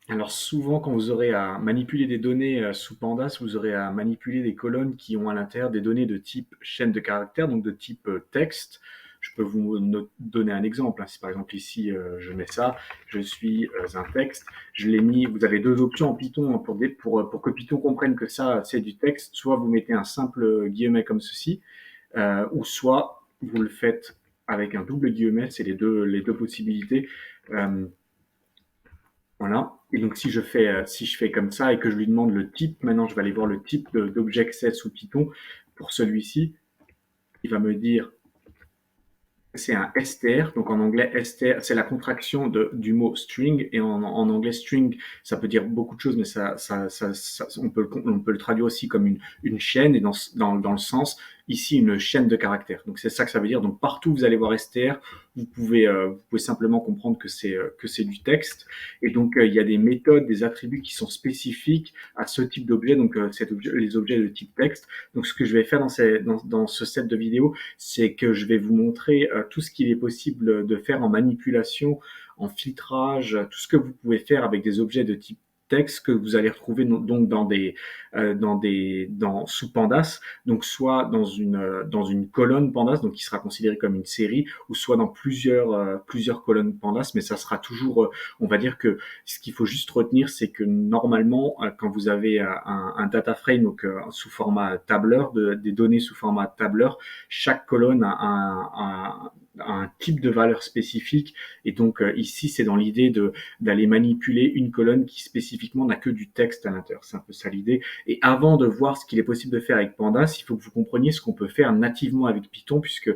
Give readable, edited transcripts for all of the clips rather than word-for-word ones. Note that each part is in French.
Alors souvent, quand vous aurez à manipuler des données sous Pandas, vous aurez à manipuler des colonnes qui ont à l'intérieur des données de type chaîne de caractères, donc de type texte. Je peux vous donner un exemple, hein. Si par exemple ici je mets ça, je suis un texte, je l'ai mis. Vous avez deux options en Python, hein, pour que Python comprenne que ça c'est du texte. Soit vous mettez un simple guillemet comme ceci, ou soit vous le faites avec un double guillemet. C'est les deux possibilités. Euh, voilà. Et donc, si je fais comme ça et que je lui demande le type, maintenant, je vais aller voir le type d'objet que c'est sous Python. Pour celui-ci, il va me dire c'est un str. Donc en anglais, str, c'est la contraction du mot string. Et en anglais, string, ça peut dire beaucoup de choses, mais on peut le traduire aussi comme une chaîne. Et dans le sens, ici, une chaîne de caractères. Donc c'est ça que ça veut dire. Donc partout où vous allez voir str, vous pouvez simplement comprendre que c'est du texte. Et donc il y a des méthodes, des attributs qui sont spécifiques à ce type d'objet, donc les objets de type texte. Donc ce que je vais faire dans ce set de vidéos, c'est que je vais vous montrer tout ce qu'il est possible de faire en manipulation, en filtrage, tout ce que vous pouvez faire avec des objets de type texte que vous allez retrouver donc sous Pandas, donc soit dans une colonne Pandas, donc qui sera considérée comme une série, ou soit dans plusieurs colonnes Pandas, mais ça sera toujours, on va dire que ce qu'il faut juste retenir, c'est que normalement, quand vous avez un data frame, donc sous format tableur, des données sous format tableur, chaque colonne a un type de valeur spécifique. Et donc ici, c'est dans l'idée d'aller manipuler une colonne qui spécifiquement n'a que du texte à l'intérieur. C'est un peu ça l'idée. Et avant de voir ce qu'il est possible de faire avec Pandas, il faut que vous compreniez ce qu'on peut faire nativement avec Python, puisque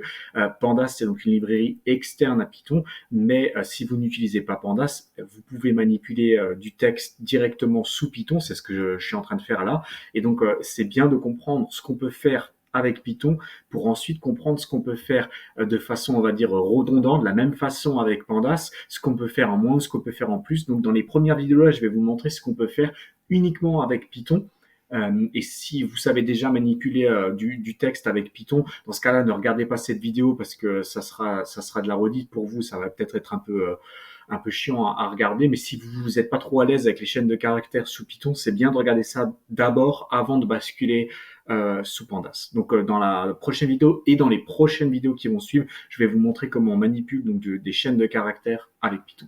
Pandas, c'est donc une librairie externe à Python. Mais si vous n'utilisez pas Pandas, vous pouvez manipuler du texte directement sous Python. C'est ce que je suis en train de faire là. Et donc, c'est bien de comprendre ce qu'on peut faire avec Python pour ensuite comprendre ce qu'on peut faire de façon, on va dire, redondante, de la même façon avec Pandas, ce qu'on peut faire en moins, ce qu'on peut faire en plus. Donc, dans les premières vidéos, là, je vais vous montrer ce qu'on peut faire uniquement avec Python. Et si vous savez déjà manipuler du texte avec Python, dans ce cas-là, ne regardez pas cette vidéo parce que ça sera de la redite pour vous. Ça va peut-être être un peu chiant à regarder. Mais si vous n'êtes pas trop à l'aise avec les chaînes de caractères sous Python, c'est bien de regarder ça d'abord avant de basculer sous Pandas. Donc dans la prochaine vidéo et dans les prochaines vidéos qui vont suivre, je vais vous montrer comment on manipule donc des chaînes de caractères avec Python.